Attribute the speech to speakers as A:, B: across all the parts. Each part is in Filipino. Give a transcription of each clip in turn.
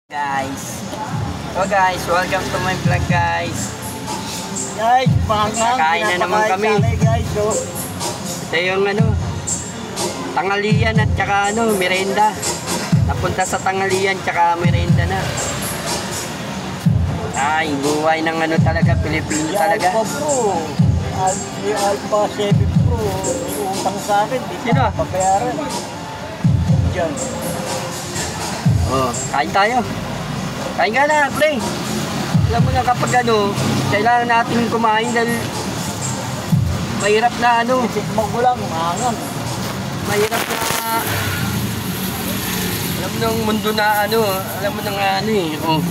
A: Guys, so guys, welcome to my vlog guys.
B: Guys,
A: Kakain na naman kami.
B: Guys, so.
A: Ito yung tanghalian at saka merienda. Napunta sa tanghalian tsaka merienda na. Ay, buhay ng talaga, Pilipino talaga.
B: Alpha Pro, Alpha 7 Pro, may utang sa akin.
A: Sino?
B: Pabayaran. Diyan.
A: Oh, kain tayo. Kain ka na, pre. Alam mo na kapag kailangan natin kumain dahil mahirap na
B: Isikmang ko lang, maangang.
A: mahirap na alam mo ng mundo na alam mo ng oh.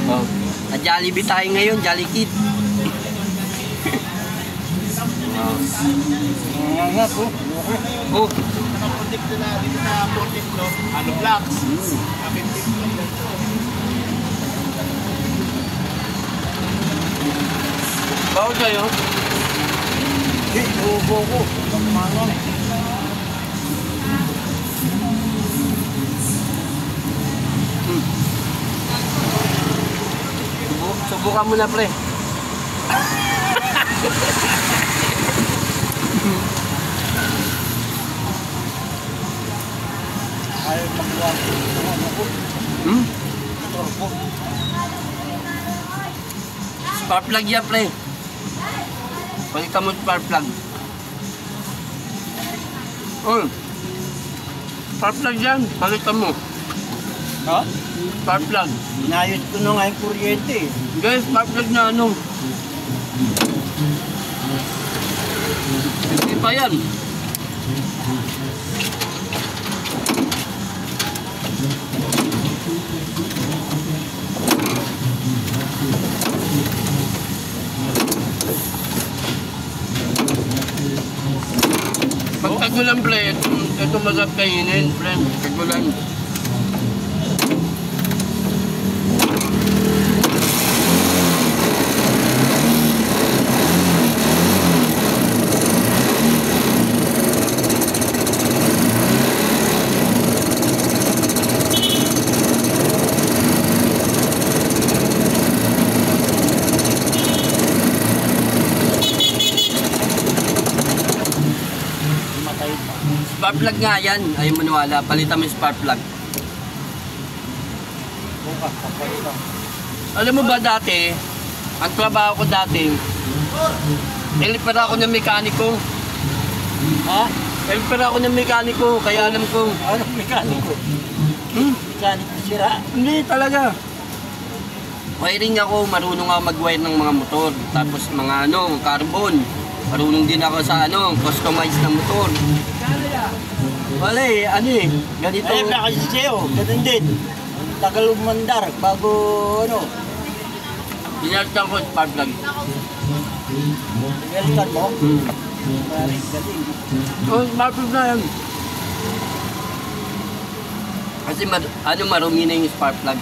A: Oh. At Jollibee tayo ngayon, Jolly Kid. Oh.
B: Maangang po.
A: Oh.
C: Dito sa Portip, Vlogs.
A: Bawal kayo?
B: Ubo ko. Maangang.
A: Subukan mo na, pre.
B: Ayaw magbuwag. Torpo.
A: Spark plug yan, pre. Palitan mo spark plug. Spark plug yan. Palitan mo.
B: Ha?
A: Spark plug.
B: Inayos ko na nga yung kuryente.
A: Guys, spark plug na Hindi pa yan. Pag tagulan, pre, ito masarap kainin, friend. Tagulan. Spark plug nga yan. Ayaw maniwala. Palitan mo yung spark plug.
B: Bukas, papalitan.
A: Alam mo ba dati, ang trabaho ko dati, helper ako ng mekaniko.
B: Ha?
A: Helper ako ng mekaniko, kaya alam ko.
B: Anong mekaniko? Mekaniko sira?
A: Hindi talaga. Wiring ako, marunong ako mag-wire ng mga motor. Tapos mga carbon. Marunong din ako sa customize ng motor. Wala ganito.
B: Ay, kasi sa'yo, ganun din. Tagal umandar bago
A: Pinalitan ko spark plug.
B: Pinalitan mo? Maring galing.
A: Oh, spark plug na yan. Kasi marumi na yung spark plug.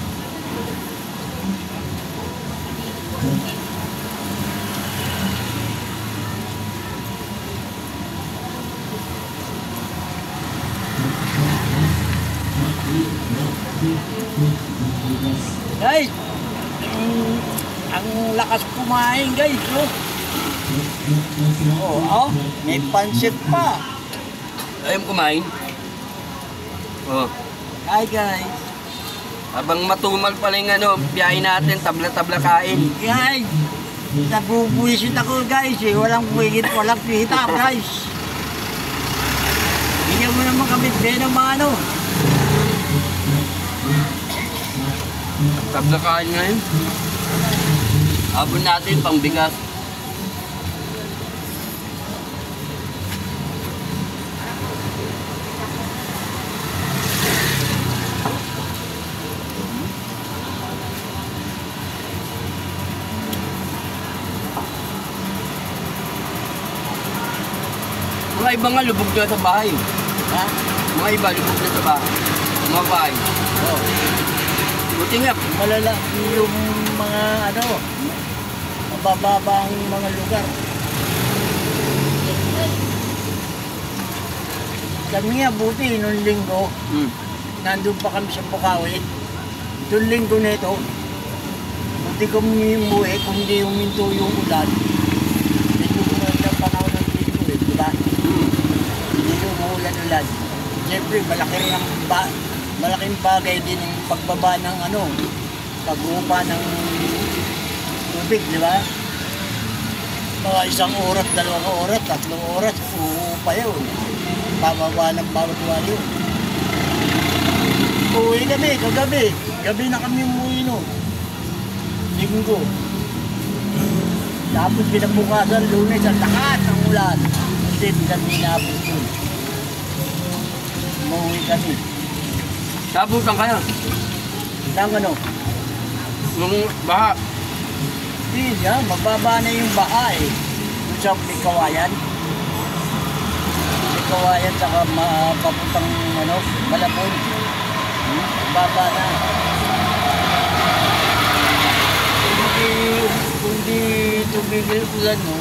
B: Guys, ang lakas kumain guys, may pansit pa.
A: Ayaw kumain. Oh.
B: Hi guys.
A: Habang matumal pala yung biyahe natin, tabla-tabla kain.
B: Guys, nabubuisit ako guys walang buwigit, walang pita guys. Bigyan mo naman kami ng
A: Tabla kain ngayon. Habon natin pang bigas. Mga iba nga lubog na sa bahay.
B: Ha?
A: Mga iba lubog na sa bahay. Mga bahay.
B: Oh.
A: Buti nga.
B: Malala yung mga mabababa ang mga lugar. Kami nga buti nung linggo, nandun pa kami sa Bukawi. Itong linggo na ito, hindi kami umuwi, kung hindi huminto yung ulan. Medyo kumanda ang panahon ng linggo eh, di ba? Hindi umuulan-ulan. Siyempre, malaking bagay din yung pagbaba ng pag-upa ng tubig, di ba? Mga 1 oras, 2 oras, 3 oras, uupa yun. Bababa ng bawat wali yun. Uwi kami, kagabi. Gabi na kami umuwi no. Linggo. Tapos kinabukasan, Lunes, ang lakas ng ulan. Kasi bilang ninapos yun. Umuwi kami.
A: Sabutan kayo.
B: Nang
A: Yung baha.
B: Hindi niya, mababa na yung baha eh. Kung sa Pikawayan. Pikawayan, saka papuntang Malabon. Mababa na. Kung di tumigil ulan mo,